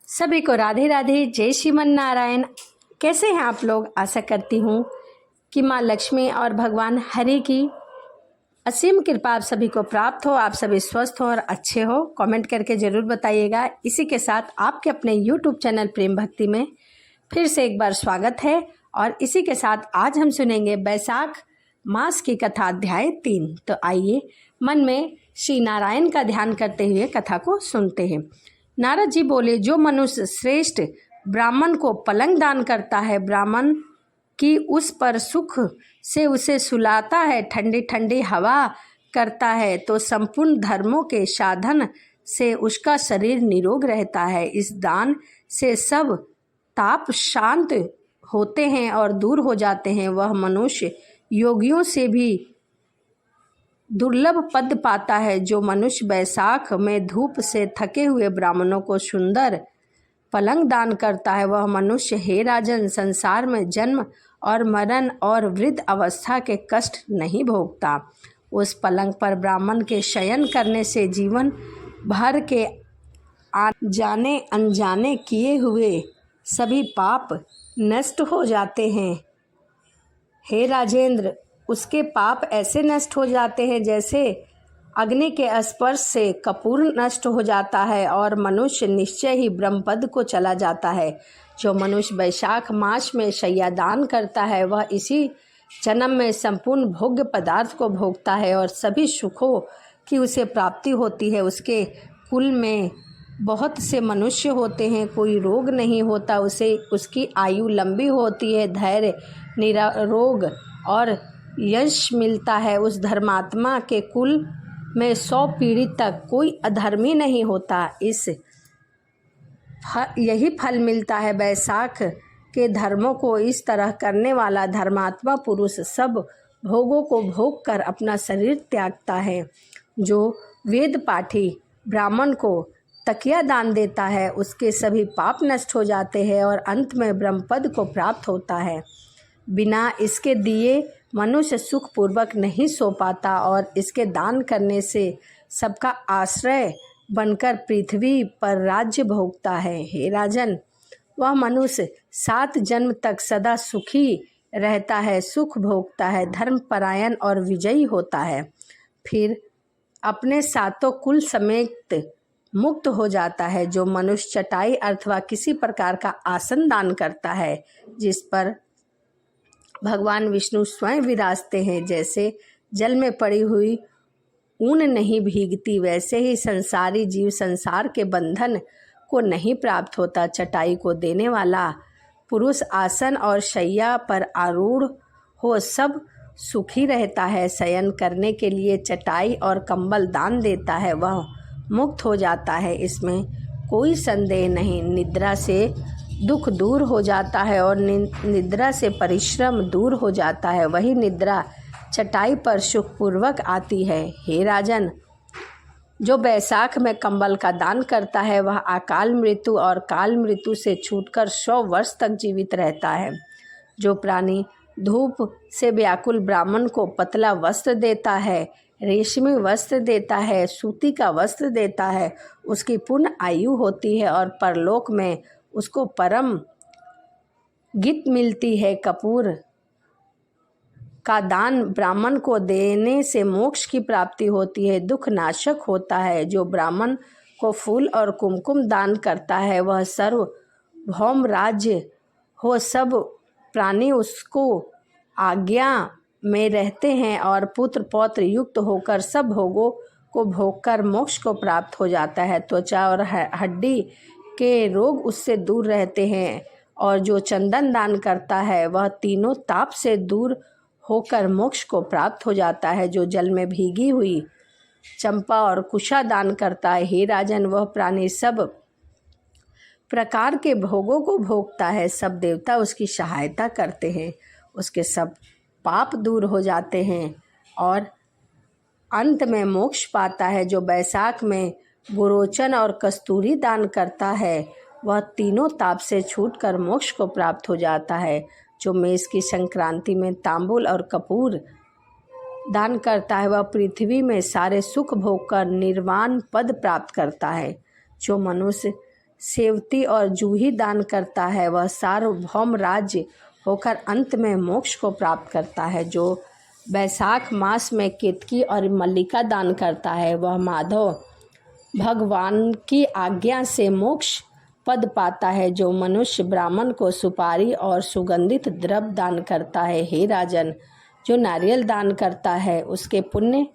सभी को राधे राधे, जय श्रीमन नारायण। कैसे हैं आप लोग? आशा करती हूँ कि माँ लक्ष्मी और भगवान हरि की असीम कृपा आप सभी को प्राप्त हो, आप सभी स्वस्थ हो और अच्छे हो। कमेंट करके ज़रूर बताइएगा। इसी के साथ आपके अपने यूट्यूब चैनल प्रेम भक्ति में फिर से एक बार स्वागत है। और इसी के साथ आज हम सुनेंगे बैसाख मास की कथा अध्याय 3। तो आइए मन में श्री नारायण का ध्यान करते हुए कथा को सुनते हैं। नारद जी बोले, जो मनुष्य श्रेष्ठ ब्राह्मण को पलंग दान करता है, ब्राह्मण की उस पर सुख से उसे सुलाता है, ठंडी ठंडी हवा करता है, तो संपूर्ण धर्मों के साधन से उसका शरीर निरोग रहता है। इस दान से सब ताप शांत होते हैं और दूर हो जाते हैं। वह मनुष्य योगियों से भी दुर्लभ पद पाता है। जो मनुष्य बैसाख में धूप से थके हुए ब्राह्मणों को सुंदर पलंग दान करता है, वह मनुष्य, हे राजन, संसार में जन्म और मरण और वृद्ध अवस्था के कष्ट नहीं भोगता। उस पलंग पर ब्राह्मण के शयन करने से जीवन भर के जाने अनजाने किए हुए सभी पाप नष्ट हो जाते हैं। हे राजेंद्र, उसके पाप ऐसे नष्ट हो जाते हैं जैसे अग्नि के स्पर्श से कपूर नष्ट हो जाता है और मनुष्य निश्चय ही ब्रह्मपद को चला जाता है। जो मनुष्य बैसाख मास में शय्या दान करता है, वह इसी जन्म में संपूर्ण भोग्य पदार्थ को भोगता है और सभी सुखों की उसे प्राप्ति होती है। उसके कुल में बहुत से मनुष्य होते हैं, कोई रोग नहीं होता, उसे उसकी आयु लंबी होती है, धैर्य, निरोग और यश मिलता है। उस धर्मात्मा के कुल में 100 पीढ़ी तक कोई अधर्मी नहीं होता। यही फल मिलता है। बैसाख के धर्मों को इस तरह करने वाला धर्मात्मा पुरुष सब भोगों को भोग कर अपना शरीर त्यागता है। जो वेद पाठी ब्राह्मण को तकिया दान देता है, उसके सभी पाप नष्ट हो जाते हैं और अंत में ब्रह्मपद को प्राप्त होता है। बिना इसके दिए मनुष्य सुखपूर्वक नहीं सो पाता और इसके दान करने से सबका आश्रय बनकर पृथ्वी पर राज्य भोगता है। हे राजन, वह मनुष्य 7 जन्म तक सदा सुखी रहता है, सुख भोगता है, धर्मपरायण और विजयी होता है। फिर अपने 7 कुल समेत मुक्त हो जाता है। जो मनुष्य चटाई अथवा किसी प्रकार का आसन दान करता है, जिस पर भगवान विष्णु स्वयं विराजते हैं, जैसे जल में पड़ी हुई ऊन नहीं भीगती, वैसे ही संसारी जीव संसार के बंधन को नहीं प्राप्त होता। चटाई को देने वाला पुरुष आसन और शैया पर आरूढ़ हो सब सुखी रहता है। शयन करने के लिए चटाई और कंबल दान देता है, वह मुक्त हो जाता है, इसमें कोई संदेह नहीं। निद्रा से दुख दूर हो जाता है और निद्रा से परिश्रम दूर हो जाता है। वही निद्रा चटाई पर सुखपूर्वक आती है। हे राजन, जो बैसाख में कंबल का दान करता है, वह अकाल मृत्यु और काल मृत्यु से छूटकर 100 वर्ष तक जीवित रहता है। जो प्राणी धूप से व्याकुल ब्राह्मण को पतला वस्त्र देता है, रेशमी वस्त्र देता है, सूती का वस्त्र देता है, उसकी पूर्ण आयु होती है और परलोक में उसको परम गीत मिलती है। कपूर का दान ब्राह्मण को देने से मोक्ष की प्राप्ति होती है, दुख नाशक होता है। जो ब्राह्मण को फूल और कुमकुम दान करता है, वह सार्वभौम राज्य हो, सब प्राणी उसको आज्ञा में रहते हैं और पुत्र पौत्र युक्त होकर सब भोगों को भोगकर मोक्ष को प्राप्त हो जाता है। त्वचा और हड्डी के रोग उससे दूर रहते हैं। और जो चंदन दान करता है, वह तीनों ताप से दूर होकर मोक्ष को प्राप्त हो जाता है। जो जल में भीगी हुई चंपा और कुशा दान करता है, हे राजन, वह प्राणी सब प्रकार के भोगों को भोगता है। सब देवता उसकी सहायता करते हैं, उसके सब पाप दूर हो जाते हैं और अंत में मोक्ष पाता है। जो बैसाख में गुरोचन और कस्तूरी दान करता है, वह तीनों ताप से छूटकर मोक्ष को प्राप्त हो जाता है। जो मेष की संक्रांति में तांबूल और कपूर दान करता है, वह पृथ्वी में सारे सुख भोग कर निर्वाण पद प्राप्त करता है। जो मनुष्य सेवती और जूही दान करता है वह सार्वभौम राज्य होकर अंत में मोक्ष को प्राप्त करता है। जो बैसाख मास में केतकी और मल्लिका दान करता है वह माधव भगवान की आज्ञा से मोक्ष पद पाता है। जो मनुष्य ब्राह्मण को सुपारी और सुगंधित द्रव्य दान करता है, हे राजन, जो नारियल दान करता है उसके पुण्य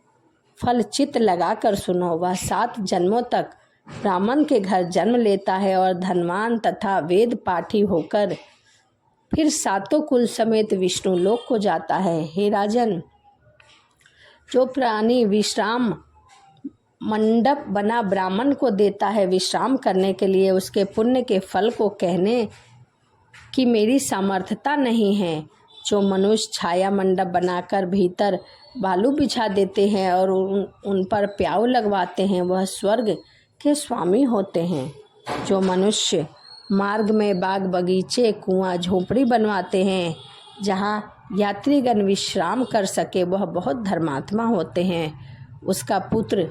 फल चित्त लगाकर सुनो। वह 7 जन्मों तक ब्राह्मण के घर जन्म लेता है और धनवान तथा वेद पाठी होकर फिर 7 कुल समेत विष्णु लोक को जाता है। हे राजन, जो प्राणी विश्राम मंडप बना ब्राह्मण को देता है विश्राम करने के लिए, उसके पुण्य के फल को कहने की मेरी सामर्थ्यता नहीं है। जो मनुष्य छाया मंडप बनाकर भीतर बालू बिछा देते हैं और उन पर प्याऊ लगवाते हैं वह स्वर्ग के स्वामी होते हैं। जो मनुष्य मार्ग में बाग बगीचे कुआं झोपड़ी बनवाते हैं जहाँ यात्रीगण विश्राम कर सके वह बहुत धर्मात्मा होते हैं। उसका पुत्र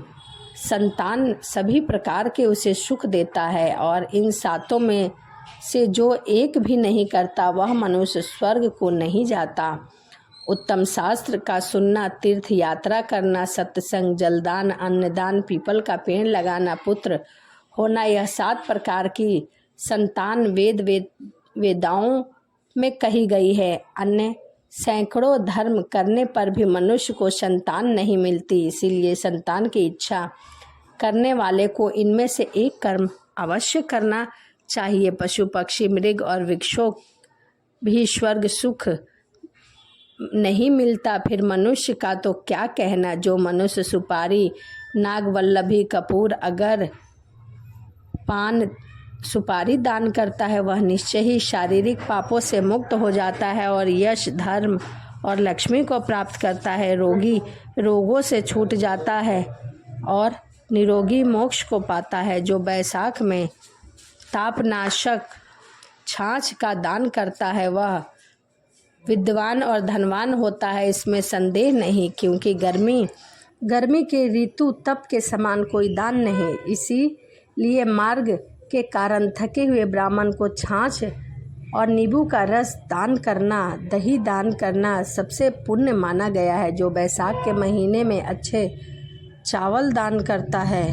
संतान सभी प्रकार के उसे सुख देता है और इन 7 में से जो एक भी नहीं करता वह मनुष्य स्वर्ग को नहीं जाता। उत्तम शास्त्र का सुनना, तीर्थ यात्रा करना, सत्संग, जलदान, अन्नदान, पीपल का पेड़ लगाना, पुत्र होना, यह 7 प्रकार की संतान वेदाओं में कही गई है। अन्य सैकड़ों धर्म करने पर भी मनुष्य को संतान नहीं मिलती। इसीलिए संतान की इच्छा करने वाले को इनमें से एक कर्म अवश्य करना चाहिए। पशु पक्षी मृग और वृक्षों भी स्वर्ग सुख नहीं मिलता, फिर मनुष्य का तो क्या कहना। जो मनुष्य सुपारी, नागवल्लभी, कपूर, अगर, पान, सुपारी दान करता है वह निश्चय ही शारीरिक पापों से मुक्त हो जाता है और यश, धर्म और लक्ष्मी को प्राप्त करता है। रोगी रोगों से छूट जाता है और निरोगी मोक्ष को पाता है। जो बैसाख में तापनाशक छाछ का दान करता है वह विद्वान और धनवान होता है, इसमें संदेह नहीं, क्योंकि गर्मी के ऋतु तप के समान कोई दान नहीं। इसीलिए मार्ग के कारण थके हुए ब्राह्मण को छाछ और नींबू का रस दान करना, दही दान करना सबसे पुण्य माना गया है। जो बैसाख के महीने में अच्छे चावल दान करता है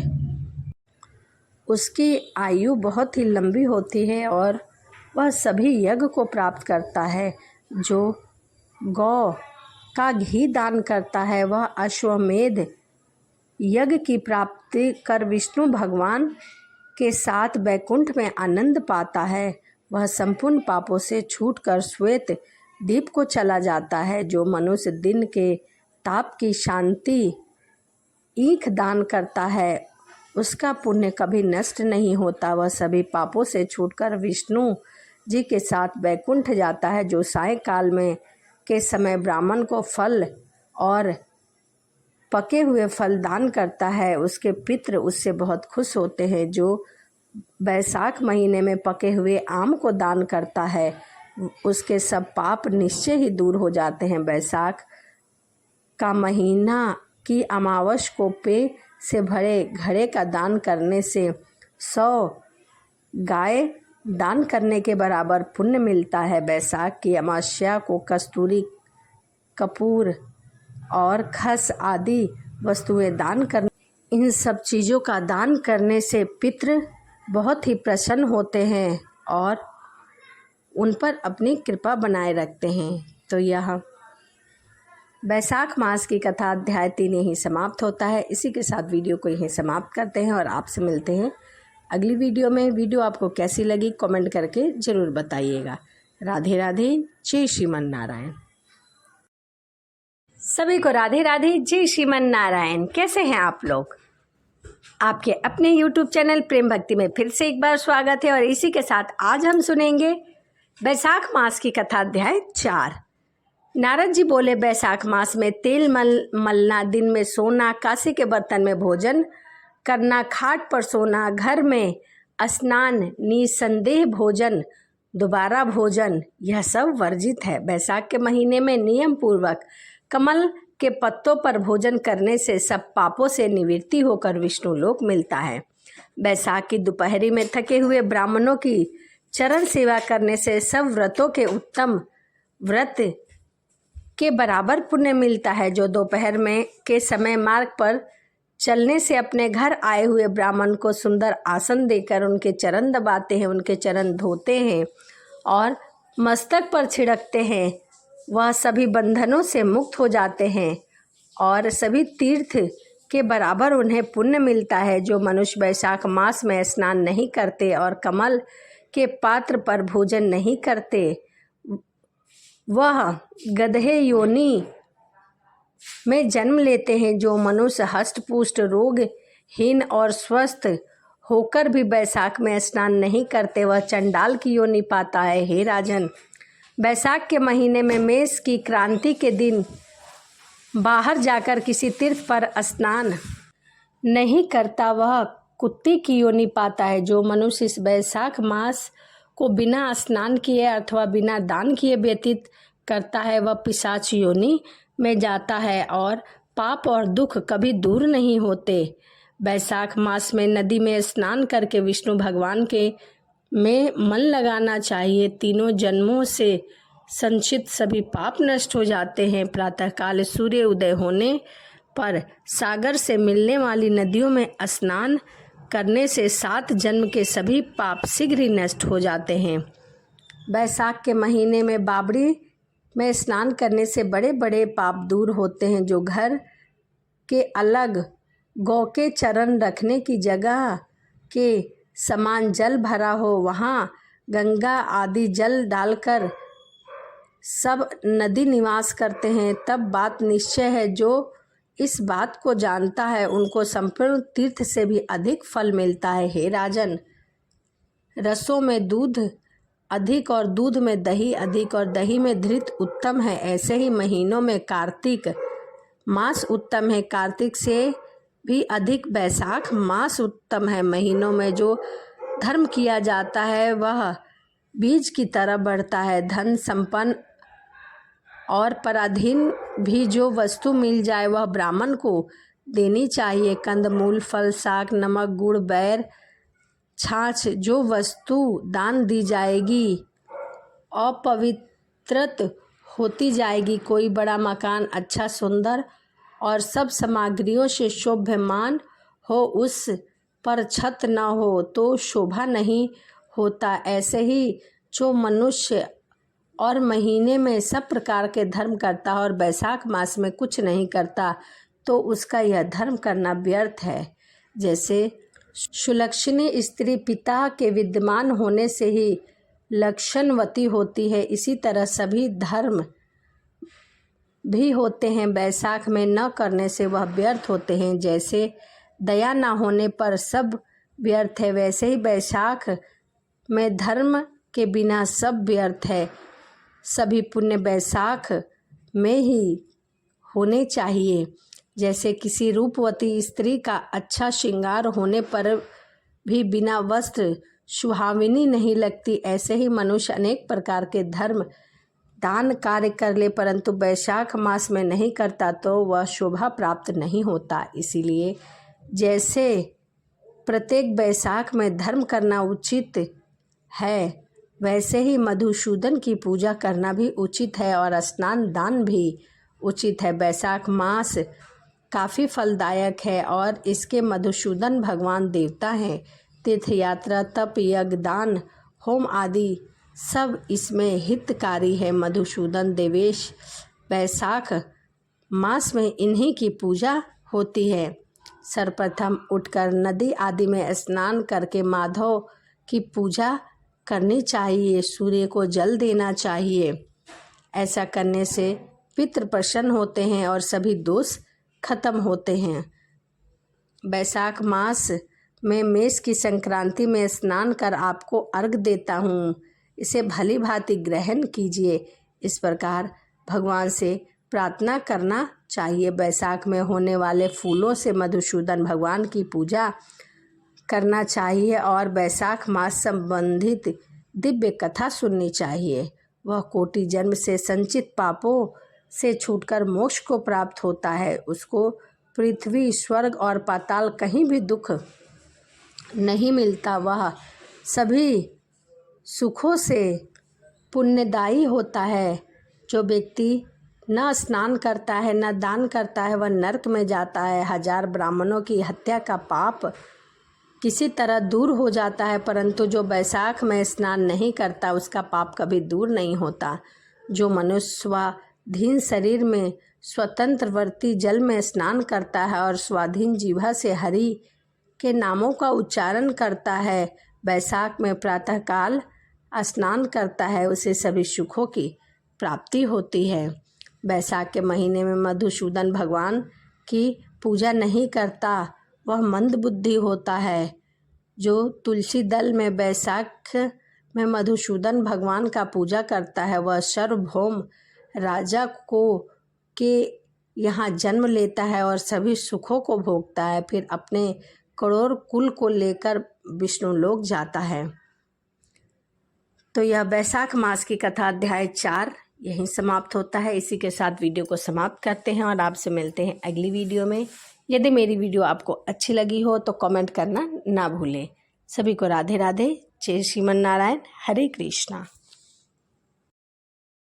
उसकी आयु बहुत ही लंबी होती है और वह सभी यज्ञ को प्राप्त करता है। जो गौ का घी दान करता है वह अश्वमेध यज्ञ की प्राप्ति कर विष्णु भगवान के साथ बैकुंठ में आनंद पाता है। वह संपूर्ण पापों से छूटकर श्वेत दीप को चला जाता है। जो मनुष्य दिन के ताप की शांति ईख दान करता है उसका पुण्य कभी नष्ट नहीं होता। वह सभी पापों से छूटकर विष्णु जी के साथ बैकुंठ जाता है। जो सायंकाल में के समय ब्राह्मण को फल और पके हुए फल दान करता है उसके पितृ उससे बहुत खुश होते हैं। जो बैसाख महीने में पके हुए आम को दान करता है उसके सब पाप निश्चय ही दूर हो जाते हैं। बैसाख का महीना की अमावस को पेय से भरे घड़े का दान करने से 100 गाय दान करने के बराबर पुण्य मिलता है। बैसाख की अमावस्या को कस्तूरी, कपूर और खस आदि वस्तुएं दान करने, इन सब चीज़ों का दान करने से पितृ बहुत ही प्रसन्न होते हैं और उन पर अपनी कृपा बनाए रखते हैं। तो यह बैसाख मास की कथा अध्याय 3 यहीं समाप्त होता है। इसी के साथ वीडियो को यहीं समाप्त करते हैं और आपसे मिलते हैं अगली वीडियो में। वीडियो आपको कैसी लगी कमेंट करके ज़रूर बताइएगा। राधे राधे, जय श्रीमन नारायण। सभी को राधे राधे, जय श्रीमन नारायण। कैसे हैं आप लोग? आपके अपने YouTube चैनल प्रेम भक्ति में फिर से एक बार स्वागत है और इसी के साथ आज हम सुनेंगे बैसाख मास की कथा अध्याय 4। नारद जी बोले, बैसाख मास में तेल मलना, दिन में सोना, कांसे के बर्तन में भोजन करना, खाट पर सोना, घर में स्नान, निसंदेह भोजन, दोबारा भोजन, यह सब वर्जित है। बैसाख के महीने में नियम पूर्वक कमल के पत्तों पर भोजन करने से सब पापों से निवृत्ति होकर विष्णु लोक मिलता है। बैसाख की दोपहरी में थके हुए ब्राह्मणों की चरण सेवा करने से सब व्रतों के उत्तम व्रत के बराबर पुण्य मिलता है। जो दोपहर में के समय मार्ग पर चलने से अपने घर आए हुए ब्राह्मण को सुंदर आसन देकर उनके चरण दबाते हैं, उनके चरण धोते हैं और मस्तक पर छिड़कते हैं, वह सभी बंधनों से मुक्त हो जाते हैं और सभी तीर्थ के बराबर उन्हें पुण्य मिलता है। जो मनुष्य बैसाख मास में स्नान नहीं करते और कमल के पात्र पर भोजन नहीं करते, वह गधे योनि में जन्म लेते हैं। जो मनुष्य हष्ट-पुष्ट, रोगहीन और स्वस्थ होकर भी बैसाख में स्नान नहीं करते, वह चंडाल की योनि पाता है। हे राजन, बैसाख के महीने में मेष की क्रांति के दिन बाहर जाकर किसी तीर्थ पर स्नान नहीं करता, वह कुत्ते की योनि पाता है। जो मनुष्य इस बैसाख मास को बिना स्नान किए अथवा बिना दान किए व्यतीत करता है, वह पिशाच योनि में जाता है और पाप और दुख कभी दूर नहीं होते। बैसाख मास में नदी में स्नान करके विष्णु भगवान के में मन लगाना चाहिए। तीनों जन्मों से संचित सभी पाप नष्ट हो जाते हैं। प्रातःकाल सूर्य उदय होने पर सागर से मिलने वाली नदियों में स्नान करने से 7 जन्म के सभी पाप शीघ्र ही नष्ट हो जाते हैं। बैसाख के महीने में बावड़ी में स्नान करने से बड़े बड़े पाप दूर होते हैं। जो घर के अलग गौ के चरण रखने की जगह के समान जल भरा हो, वहाँ गंगा आदि जल डालकर सब नदी निवास करते हैं, तब बात निश्चय है। जो इस बात को जानता है उनको संपूर्ण तीर्थ से भी अधिक फल मिलता है। हे राजन, रसों में दूध अधिक और दूध में दही अधिक और दही में घृत उत्तम है। ऐसे ही महीनों में कार्तिक मास उत्तम है, कार्तिक से भी अधिक बैसाख मास उत्तम है। महीनों में जो धर्म किया जाता है वह बीज की तरह बढ़ता है। धन संपन्न और पराधीन भी जो वस्तु मिल जाए वह ब्राह्मण को देनी चाहिए। कंदमूल, फल, साग, नमक, गुड़, बैर, छाछ जो वस्तु दान दी जाएगी अपवित्रत होती जाएगी। कोई बड़ा मकान अच्छा, सुंदर और सब सामग्रियों से शोभ्यमान हो, उस पर छत न हो तो शोभा नहीं होता। ऐसे ही जो मनुष्य और महीने में सब प्रकार के धर्म करता है और बैसाख मास में कुछ नहीं करता, तो उसका यह धर्म करना व्यर्थ है। जैसे सुलक्षणी स्त्री पिता के विद्यमान होने से ही लक्षणवती होती है, इसी तरह सभी धर्म भी होते हैं, बैसाख में न करने से वह व्यर्थ होते हैं। जैसे दया न होने पर सब व्यर्थ है, वैसे ही बैसाख में धर्म के बिना सब व्यर्थ है। सभी पुण्य बैसाख में ही होने चाहिए। जैसे किसी रूपवती स्त्री का अच्छा श्रृंगार होने पर भी बिना वस्त्र सुहाविनी नहीं लगती, ऐसे ही मनुष्य अनेक प्रकार के धर्म दान कार्य कर ले परंतु बैसाख मास में नहीं करता तो वह शोभा प्राप्त नहीं होता। इसीलिए जैसे प्रत्येक बैसाख में धर्म करना उचित है, वैसे ही मधुसूदन की पूजा करना भी उचित है और स्नान दान भी उचित है। बैसाख मास काफ़ी फलदायक है और इसके मधुसूदन भगवान देवता हैं। तीर्थ यात्रा, तप, यज्ञ, दान, होम आदि सब इसमें हितकारी है। मधुसूदन देवेश बैसाख मास में इन्हीं की पूजा होती है। सर्वप्रथम उठकर नदी आदि में स्नान करके माधव की पूजा करनी चाहिए, सूर्य को जल देना चाहिए। ऐसा करने से पितृ प्रसन्न होते हैं और सभी दोष खत्म होते हैं। बैसाख मास में मेष की संक्रांति में स्नान कर आपको अर्घ देता हूँ, इसे भली भांति ग्रहण कीजिए। इस प्रकार भगवान से प्रार्थना करना चाहिए। बैसाख में होने वाले फूलों से मधुसूदन भगवान की पूजा करना चाहिए और बैसाख मास संबंधित दिव्य कथा सुननी चाहिए। वह कोटि जन्म से संचित पापों से छूटकर मोक्ष को प्राप्त होता है। उसको पृथ्वी, स्वर्ग और पाताल कहीं भी दुख नहीं मिलता वह सभी सुखों से पुण्यदायी होता है। जो व्यक्ति न स्नान करता है न दान करता है वह नरक में जाता है। 1000 ब्राह्मणों की हत्या का पाप किसी तरह दूर हो जाता है, परंतु जो बैसाख में स्नान नहीं करता उसका पाप कभी दूर नहीं होता। जो मनुष्य स्वाधीन शरीर में स्वतंत्रवर्ती जल में स्नान करता है और स्वाधीन जिह्वा से हरि के नामों का उच्चारण करता है, बैसाख में प्रातःकाल स्नान करता है, उसे सभी सुखों की प्राप्ति होती है। बैसाख के महीने में मधुसूदन भगवान की पूजा नहीं करता वह मंद बुद्धि होता है। जो तुलसी दल में बैसाख में मधुसूदन भगवान का पूजा करता है वह सार्वभौम राजा को के यहाँ जन्म लेता है और सभी सुखों को भोगता है, फिर अपने करोड़ कुल को लेकर विष्णु लोक जाता है। तो यह बैसाख मास की कथा अध्याय 4 यहीं समाप्त होता है। इसी के साथ वीडियो को समाप्त करते हैं और आपसे मिलते हैं अगली वीडियो में। यदि मेरी वीडियो आपको अच्छी लगी हो तो कमेंट करना ना भूलें। सभी को राधे राधे। जय श्रीमन नारायण। हरे कृष्णा।